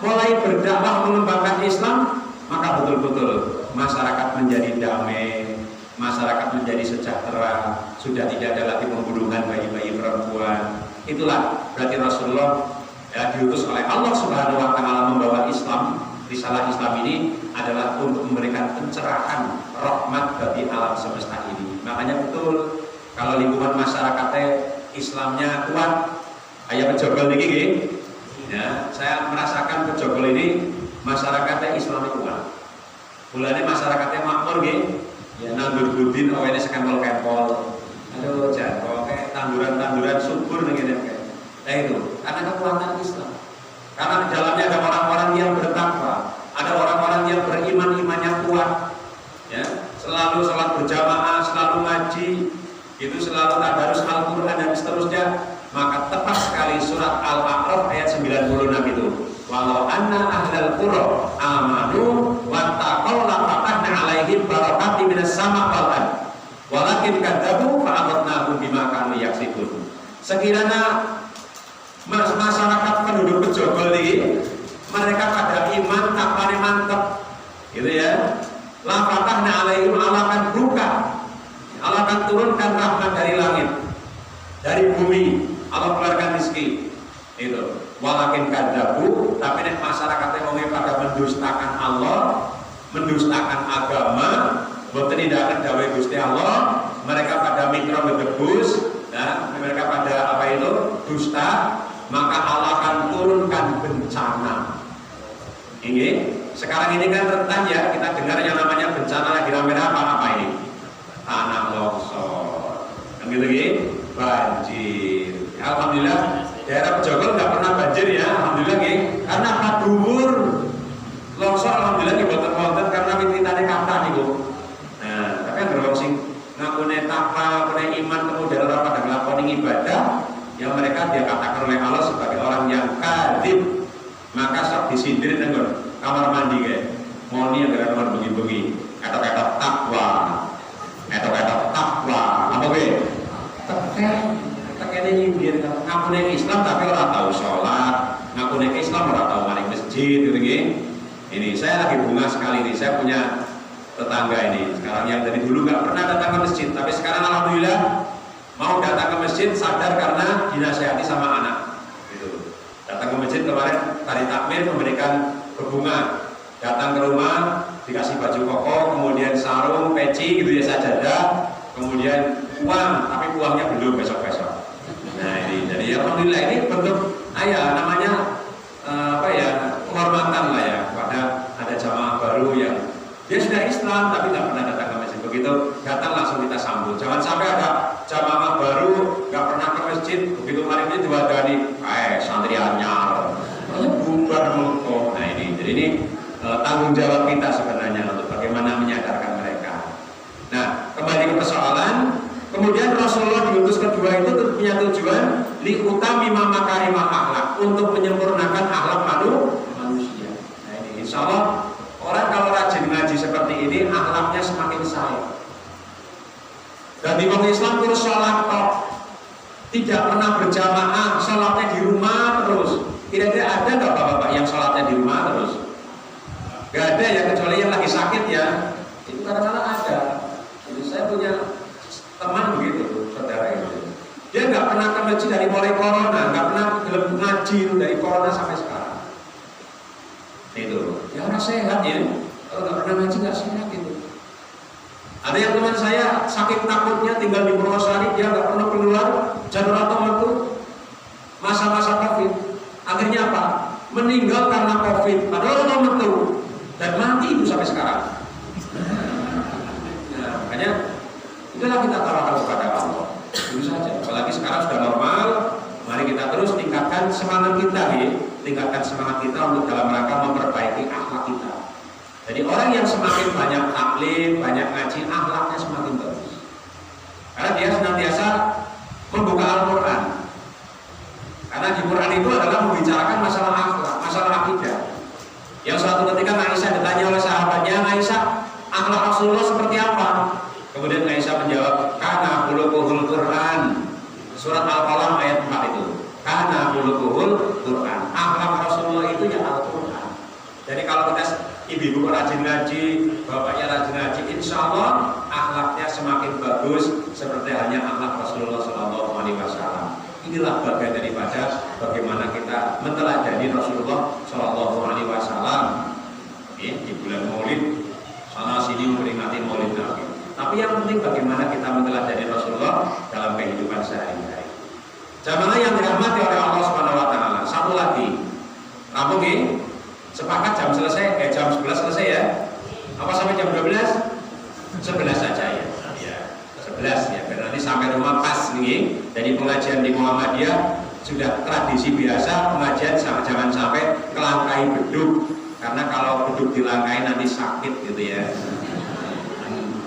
mulai berdakwah mengembangkan Islam, maka betul-betul masyarakat menjadi damai, masyarakat menjadi sejahtera, sudah tidak ada lagi pembunuhan bayi-bayi perempuan. Itulah berarti Rasulullah diutus oleh Allah Subhanahu wa taala membawa Islam. Risalah Islam ini adalah untuk memberikan pencerahan rahmat bagi alam semesta ini. Makanya betul kalau lingkungan masyarakatnya Islamnya kuat, kayak Pejogol ini, ya, saya merasakan Pejogol ini masyarakatnya Islamnya kuat. Mulanya masyarakatnya makmur gitu, ya nandur budin, awalnya sekempol-kempol, aduh jatuh kayak tanduran-tanduran subur gitu. Nah itu karena kekuatan Islam. Karena di dalamnya ada orang-orang yang bertakwa, ada orang-orang yang beriman, imannya kuat, ya, selalu sholat berjamaah, selalu ngaji, itu selalu tadarus Al-Quran dan seterusnya. Maka tepat sekali surat Al-A'raf ayat 96 itu. Walau anna ahlal qura amanu wattaqaw la fatahna 'alaihim barakatin minas sama' wal ardh. Walakin kadzabu fa'akhadnahum bima kanu yaksibun. Sekiranya masyarakat penduduk Pejogol ini mereka pada iman takwanya mantap gitu ya, la fatahna 'alaihim, Allah akan buka, Allah akan turunkan rahmat dari langit, dari bumi, Allah keluarkan rezeki itu. Walakin kadzabu, tapi nek masyarakatnya mau pada mendustakan Allah, mendustakan agama, boten tindakan dawuh Gusti Allah, mereka pada mitra berdebus, ya, mereka pada apa itu dusta, maka Allah akan turunkan bencana. Ini sekarang ini kan rentan ya, kita dengar yang namanya bencana lagi rame apa ini? Tanah longsor, kan gitu, banjir. Alhamdulillah daerah Pejogol nggak pernah banjir ya, alhamdulillah gitu. Karena kadumur longsor alhamdulillah diboten-boten karena wititane kata niku. Nah, tapi yang beruang sing ngakune takwa, ngakune iman, kemudian orang pada nglakoni ibadah, yang mereka dia katakan oleh Allah sebagai orang yang kadzib, maka sok disindir nang kamar mandi kayak moni yang gara nomor bengi-bengi kata-kata takwa, apa gue tekene nyindir ngakune Islam tapi orang tahu sholat, ngakune Islam orang tahu maring masjid gitu gini. Ini saya lagi bunga sekali nih, saya punya tetangga ini sekarang yang dari dulu nggak pernah datang ke masjid, tapi sekarang alhamdulillah mau datang ke masjid sadar karena dinasihati sama anak. Gitu. Datang ke masjid kemarin tadi takmir memberikan berbunga, datang ke rumah dikasih baju koko, kemudian sarung, peci gitu ya, sajadah, kemudian uang, tapi uangnya belum besok-besok. Nah ini, jadi alhamdulillah ini bentuk namanya penghormatan lah ya pada ada jamaah baru yang dia sudah Islam tapi tidak pernah datang ke masjid. Begitu datang langsung kita sambut. Jangan sampai ada jamaah baru nggak pernah ke masjid, begitu hari ini diwadani, santri anyar, bubar mengkok. Nah ini, jadi ini tanggung jawab kita sebenarnya untuk bagaimana menyadarkan mereka. Nah kembali ke persoalan. Kemudian Rasulullah diutus kedua itu punya tujuan liutami makarimah akhlak, untuk menyempurnakan akhlak manusia. Nah ini insya Allah orang kalau rajin ngaji seperti ini akhlaknya semakin saleh. Dan di orang Islam terus sholat kok, tidak pernah berjamaah, sholatnya di rumah terus. Kira-kira ada nggak bapak-bapak yang sholatnya di rumah terus? Gak ada ya, kecuali yang lagi sakit ya. Itu kadang-kadang ada. Jadi saya punya teman begitu, saudara itu. Dia nggak pernah ke masjid dari mulai corona, nggak pernah ngaji dari corona sampai sekarang. Itu, ya orang sehat ya. Kalau nggak pernah ngaji nggak sehat itu. Ada yang teman saya sakit takutnya tinggal di Purwosari, dia nggak pernah keluar jalur otomatis itu masa-masa COVID. Akhirnya apa? Meninggal karena COVID. Padahal otomatis dan mati itu sampai sekarang. Nah, makanya itulah kita tawakal kepada Allah. Itu saja. Apalagi sekarang sudah normal, mari kita terus tingkatkan semangat kita tingkatkan semangat kita untuk dalam rangka memperbaiki akhlak kita. Jadi orang yang semakin banyak taklim, banyak ngaji, akhlaknya semakin bagus. Karena dia senantiasa membuka Al-Quran. Karena di Quran itu adalah membicarakan masalah akhlak, masalah akidah. Yang suatu ketika Aisyah ditanya oleh sahabatnya, Aisyah, akhlak Rasulullah seperti apa? Kemudian Aisyah menjawab, kana khuluquhul Quran. Surat Al-Qalam ayat 4 itu. Kana khuluquhul Quran. Akhlak Rasulullah itu ya Al-Quran. Jadi kalau kita ibu-ibu rajin ngaji, bapaknya rajin ngaji, insya Allah akhlaknya semakin bagus seperti halnya akhlak Rasulullah SAW. Inilah bagian daripada bagaimana kita meneladani Rasulullah SAW. Di bulan Maulid, sana sini memperingati Maulid Nabi. Tapi yang penting bagaimana kita meneladani Rasulullah dalam kehidupan sehari-hari. Jamaah yang dirahmati oleh Allah Subhanahu Wa Taala. Satu lagi, rampung ya? Sepakat jam selesai, jam 11 selesai ya? Apa sampai jam 12? 11 saja ya. Ya, 11 ya. Biar nanti sampai rumah pas nih. Jadi pengajian di Muhammadiyah sudah tradisi biasa pengajian jangan sampai kelangkai beduk. Karena kalau beduk dilangkai nanti sakit gitu ya.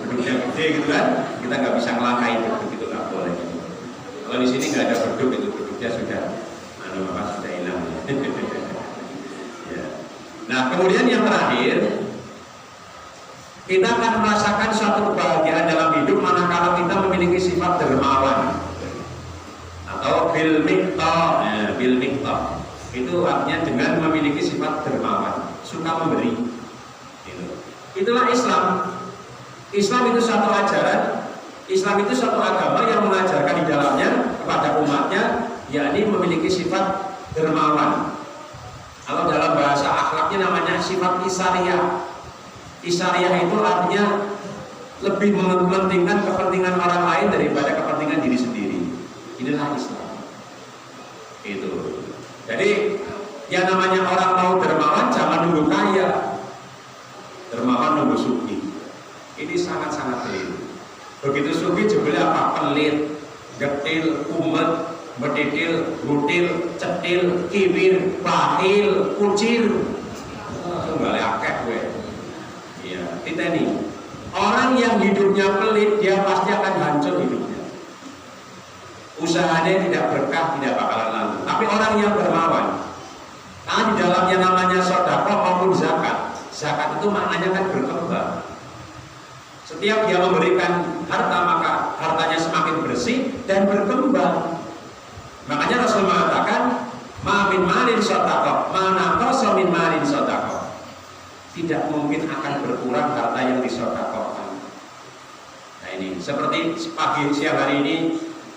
Beduknya gede gitu kan, kita nggak bisa ngelangkai beduk, itu nggak boleh. Kalau di sini nggak ada beduk, itu beduknya sudah sudah hilang. Ya. Nah kemudian yang terakhir, kita akan merasakan suatu kebahagiaan dalam hidup manakala kita memiliki sifat dermawan atau bil miqta. Bil miqta itu artinya dengan memiliki sifat dermawan, suka memberi. Itulah Islam. Islam itu satu ajaran, Islam itu satu agama yang mengajarkan di dalamnya kepada umatnya, yakni memiliki sifat dermawan. Kalau dalam bahasa akhlaknya namanya sifat isariyah. Isariyah itu artinya lebih mementingkan kepentingan orang lain daripada kepentingan diri sendiri. Inilah Islam. Itu. Jadi yang namanya orang mau dermawan jangan nunggu kaya, dermawan nunggu sugih. Ini sangat-sangat keliru. Begitu sugih jebule apa? Pelit, getil, umet, betitil, butil, cetil, kibir, bahil, kucir. Enggak akeh gue. Iya, kita ini orang yang hidupnya pelit, dia pasti akan hancur hidupnya. Usahanya tidak berkah, tidak bakalan lalu. Tapi orang yang dermawan, karena di dalamnya namanya sedekah maupun zakat. Zakat itu maknanya kan berkembang. Setiap dia memberikan harta, maka hartanya semakin bersih dan berkembang. Makanya Rasul mengatakan, ma min malin shadaqah, ma naqasa min malin shadaqah. Tidak mungkin akan berkurang harta yang disedekahkan. Nah ini seperti pagi siang hari ini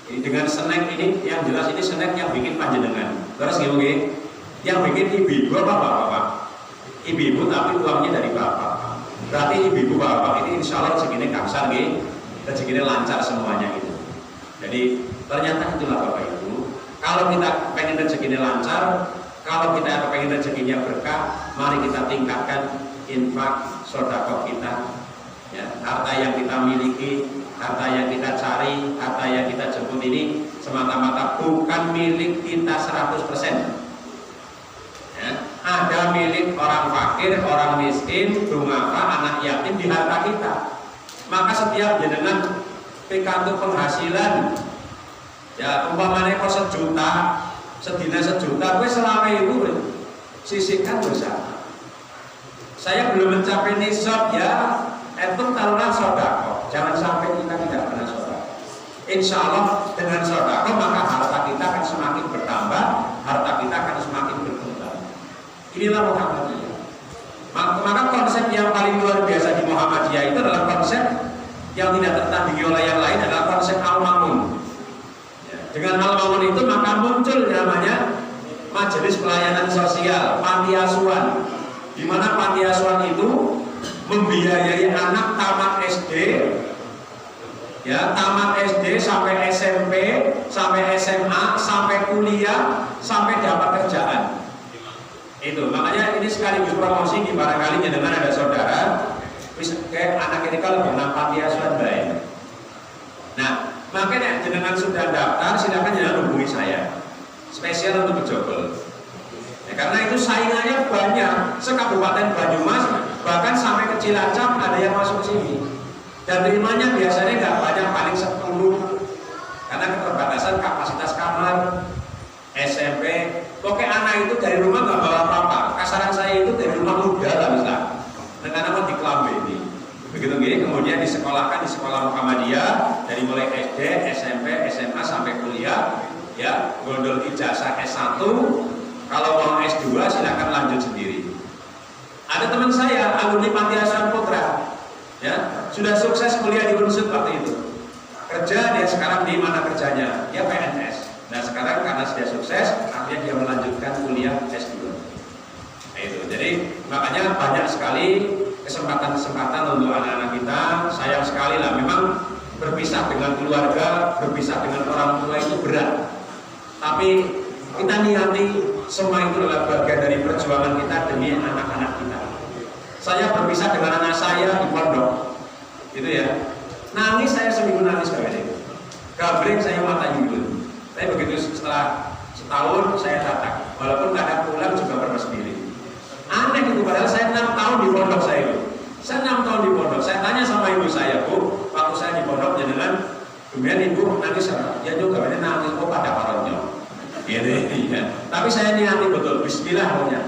Ini dengan snack ini, yang jelas ini snack yang bikin panjenengan. Terus gimana? Yang bikin ibu-ibu apa bapak? Ibu-ibu tapi uangnya dari bapak. Berarti ibu-ibu bapak ini insya Allah segini kasar nih, rezekinya lancar semuanya gitu. Jadi ternyata itulah bapak ibu. Kalau kita pengen rezekinya lancar, kalau kita pengen rezekinya berkah, mari kita tingkatkan infak, sedekah kita. Ya, harta yang kita miliki, harta yang kita cari, harta yang kita jemput ini semata-mata bukan milik kita 100%. Ya, ada milik orang fakir, orang miskin, duafa, anak yatim di harta kita. Maka setiap jenengan pikantuk penghasilan, ya umpamanya kok 1 juta, sedina 1 juta, gue selama itu sisihkan bersama. Saya belum mencapai nisab ya. Itu taruhlah sedekah. Jangan sampai kita tidak pernah sedekah. Insya Allah dengan sedekah maka harta kita akan semakin bertambah, harta kita akan semakin berkembang. Inilah Muhammadiyah. Maka konsep yang paling luar biasa di Muhammadiyah itu adalah konsep yang tidak tertandingi oleh yang lain, adalah konsep al-mamun. Ya, dengan al-mamun itu maka muncul namanya majelis pelayanan sosial, panti asuhan, di mana panti asuhan itu membiayai anak tamat SD, ya tamat SD sampai SMP, sampai SMA, sampai kuliah, sampai dapat kerjaan. Itu makanya ini sekaligus promosi di barangkali dengan ada saudara, kayak anak ini kalau pernah panti asuhan baik. Nah, makanya jenengan sudah daftar, silakan jangan hubungi saya, spesial untuk Pejogol. Ya, karena itu saingannya banyak, sekabupaten Banyumas bahkan sampai ke Cilacap ada yang masuk sini. Dan terimanya biasanya nggak banyak, paling 10 karena keterbatasan kapasitas kamar. SMP, pokoknya anak itu dari rumah nggak bawa apa-apa. Kasaran saya itu dari rumah muda lah bisa. Dengan apa di Klambe ini. Begitu gini, kemudian disekolahkan di sekolah Muhammadiyah dari mulai SD, SMP, SMA sampai kuliah. Ya, gondol ijazah S1. Kalau mau S2 silakan lanjut sendiri. Ada teman saya alumni Panti Asuhan Putra, ya sudah sukses kuliah di Unsud waktu itu. Kerja dia sekarang di mana kerjanya? Dia PNS. Nah sekarang karena sudah sukses, akhirnya dia melanjutkan kuliah S2. Nah, itu. Jadi makanya banyak sekali kesempatan-kesempatan untuk anak-anak kita. Sayang sekali lah, memang berpisah dengan keluarga, berpisah dengan orang tua itu berat. Tapi kita niati semua itu adalah bagian dari perjuangan kita demi anak-anak kita. Saya berpisah dengan anak saya di pondok, gitu ya. Nangis saya seminggu nangis kayak gabreng saya mata nyumbul. Tapi begitu setelah setahun saya datang, walaupun kadang pulang juga pernah sendiri. Aneh itu, padahal saya 6 tahun di pondok saya itu. Saya 6 tahun di pondok. Saya tanya sama ibu saya, Bu, waktu saya di pondok jangan kemudian ibu nangis sama. Ya juga ini nangis kok pada paronnya. Gitu ya. Tapi saya niati betul, bismillah pokoknya.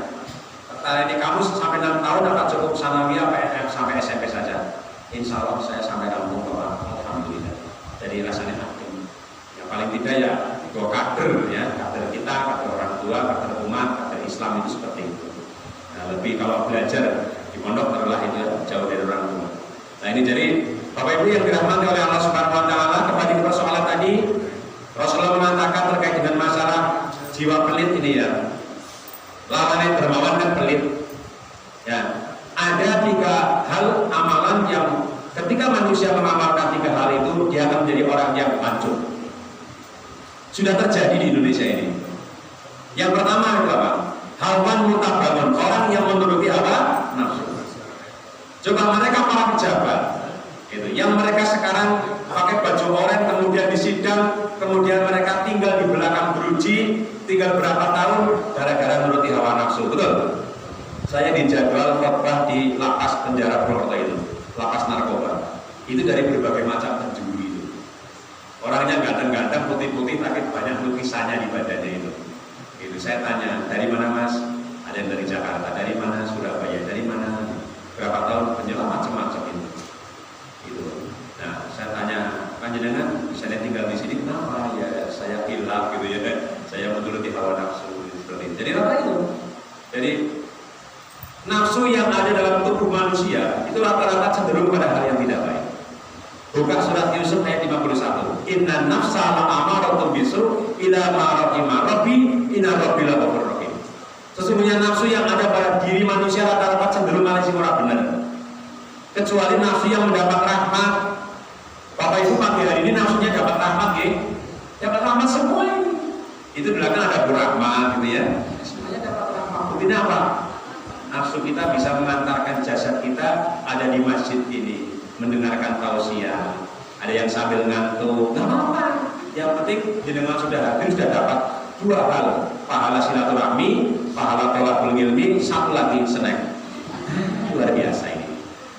Kata ini kamu sampai 6 tahun akan cukup sanawiyah sampai SMP saja. Insya Allah saya sampai kampung bahwa alhamdulillah. Jadi rasanya hakim. Yang paling tidak ya itu kader ya, kader kita, kader orang tua, kader umat, kader Islam itu seperti itu. Nah, lebih kalau belajar di pondok terlah itu jauh dari orang tua. Nah ini jadi Bapak Ibu yang dirahmati oleh Allah Subhanahu Wa Taala, kembali ke persoalan tadi. Rasulullah mengatakan terkait dengan masalah jiwa pelit ini ya, lawannya dermawan dan pelit. Ya, ada 3 hal amalan yang ketika manusia mengamalkan 3 hal itu dia akan menjadi orang yang hancur. Sudah terjadi di Indonesia ini. Yang pertama adalah hawan mutabangun, orang yang menuruti apa? Nafsu. Coba mereka para pejabat, gitu, yang mereka sekarang pakai baju oranye kemudian disidang, kemudian mereka tinggal di belakang jeruji, tinggal berapa tahun gara-gara menuruti hawa nafsu, betul? Saya dijadwal khotbah di lapas penjara Purwokerto itu, lapas narkoba. Itu dari berbagai macam penjuru itu. Orangnya ganteng-ganteng, putih-putih, tapi banyak lukisannya di badannya itu. Itu saya tanya, dari mana Mas? Ada yang dari Jakarta, dari mana? Surabaya, dari mana? Berapa tahun penjara, macam-macam itu. Gitu. Nah, saya tanya, panjenengan saya tinggal di sini kenapa? Ya saya hilaf gitu ya, saya menuruti hawa nafsu seperti itu. Jadi apa itu? Jadi nafsu yang ada dalam tubuh manusia itu rata-rata cenderung pada hal yang tidak baik. Buka surat Yusuf ayat 51. inna nafsa la'amaratun bisu ila ma rahima rabbi inna rabbi laghafurur rahim. Sesungguhnya nafsu yang ada pada diri manusia rata-rata cenderung malah sing ora bener. Kecuali nafsu yang mendapat rahmat. Bapak Ibu pagi hari ini nafsunya dapat rahmat nggih. Dapat rahmat semua ini. Itu belakang ada Bu Rahmat gitu ya. Semuanya dapat rahmat. Buktinya apa? Nafsu kita bisa mengantarkan jasad kita ada di masjid ini, mendengarkan tausiah. Ada yang sambil ngantuk, nggak apa-apa. Yang penting jenengan sudah hadir, sudah dapat dua hal: pahala silaturahmi, pahala thalabul ilmi, satu lagi snack. Luar biasa ini.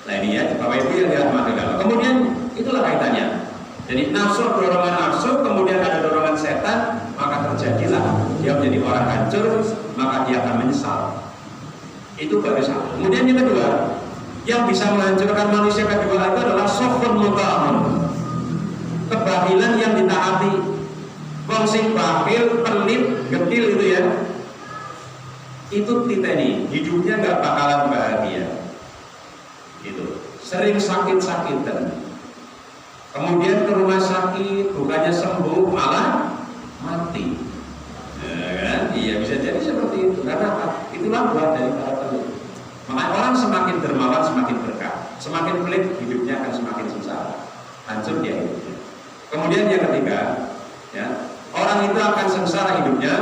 Nah ini ya, Bapak Ibu yang dirahmati Allah. Kemudian itulah kaitannya. Jadi nafsu, dorongan nafsu, kemudian ada dorongan setan, maka terjadilah dia menjadi orang hancur, maka dia akan menyesal. Itu baru satu. Kemudian yang kedua, yang bisa menghancurkan manusia kedua itu adalah sofun muta'amun, kebahilan yang ditaati. Wong sing bahil, pelit, getil itu ya, itu titeni, hidupnya nggak bakalan bahagia. Itu sering sakit-sakitan. Kemudian ke rumah sakit, bukannya sembuh malah mati. Kan? Iya bisa jadi seperti itu. Karena apa? Itulah buat dari para pelit. Maka orang semakin dermawan semakin berkah, semakin pelit hidupnya akan semakin susah, hancur dia hidupnya. Kemudian yang ketiga, ya, orang itu akan sengsara hidupnya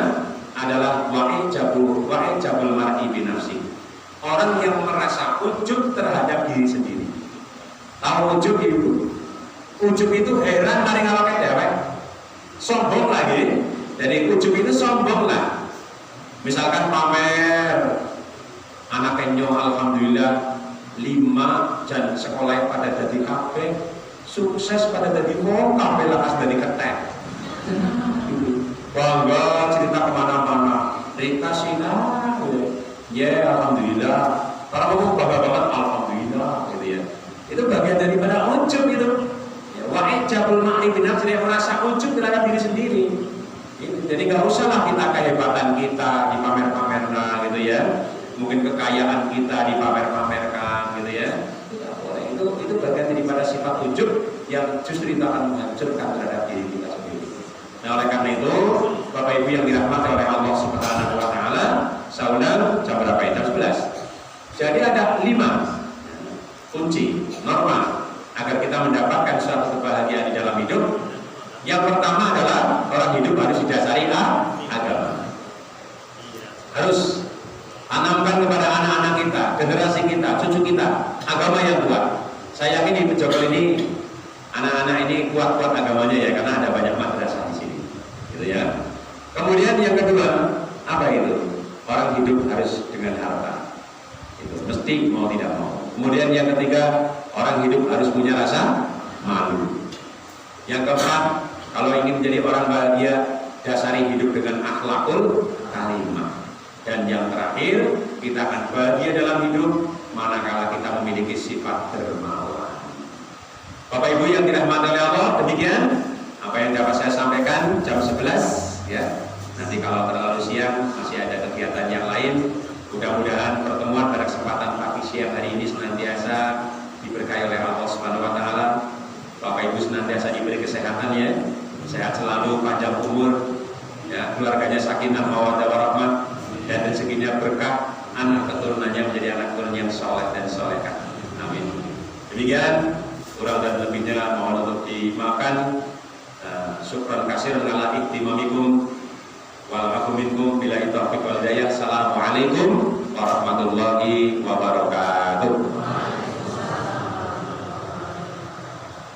adalah wa'ijabul mar'i binafsi. Orang yang merasa ujub terhadap diri sendiri. Tahu ujub itu? Ujub itu heran dari ngalamin dewek, sombong lagi. Jadi ujub itu sombong lah. Misalkan pamer, anak kenyo alhamdulillah 5 jan sekolah pada jadi kabeh, sukses pada jadi wong kabeh lakas dari ketek. Bangga cerita kemana-mana, cerita sinar, ya alhamdulillah. Para ngomong bangga banget alhamdulillah, gitu ya. Itu bagian daripada ujub itu. Wa'ijabul mar'i binafsi, merasa ujub terhadap diri sendiri. Jadi nggak usahlah kita kehebatan kita dipamer-pamerkan gitu ya. Mungkin kekayaan kita dipamer-pamerkan gitu ya. Tidak boleh. Itu bagian daripada sifat ujub yang justru itu akan menghancurkan terhadap diri kita sendiri. Nah oleh karena itu, Bapak Ibu yang dirahmati oleh Allah Subhanahu wa taala, saudara jam berapa ini? Jam 11. Jadi ada 5 kunci norma agar kita mendapatkan suatu kebahagiaan di dalam hidup. Yang pertama adalah orang hidup harus didasari agama. Harus tanamkan kepada anak-anak kita, generasi kita, cucu kita, agama yang kuat. Saya yakin di Pejogol ini anak-anak ini kuat-kuat agamanya ya, karena ada banyak madrasah di sini, gitu ya. Kemudian yang kedua, apa itu? Orang hidup harus dengan harta. Itu mesti mau tidak mau. Kemudian yang ketiga, orang hidup harus punya rasa malu. Yang keempat, kalau ingin menjadi orang bahagia, dasari hidup dengan akhlakul karimah. Dan yang terakhir, kita akan bahagia dalam hidup manakala kita memiliki sifat dermawan. Bapak Ibu yang dirahmati oleh Allah, demikian apa yang dapat saya sampaikan. Jam 11 ya. Nanti kalau terlalu siang masih ada kegiatan yang lain. Mudah-mudahan pertemuan pada kesempatan pagi siang hari ini senantiasa diberkahi oleh Allah Subhanahu wa taala. Bapak Ibu senantiasa diberi kesehatan ya. Sehat selalu, panjang umur. Ya, keluarganya sakinah mawaddah warahmah dan rezekinya berkah, anak keturunannya menjadi anak keturunan yang soleh dan solehah. Amin. Demikian, kurang dan lebihnya mohon untuk dimaafkan. Syukran katsiran ala ihtimamikum wal afu minkum billahi taufiq wal hidayah. Assalamualaikum warahmatullahi wabarakatuh.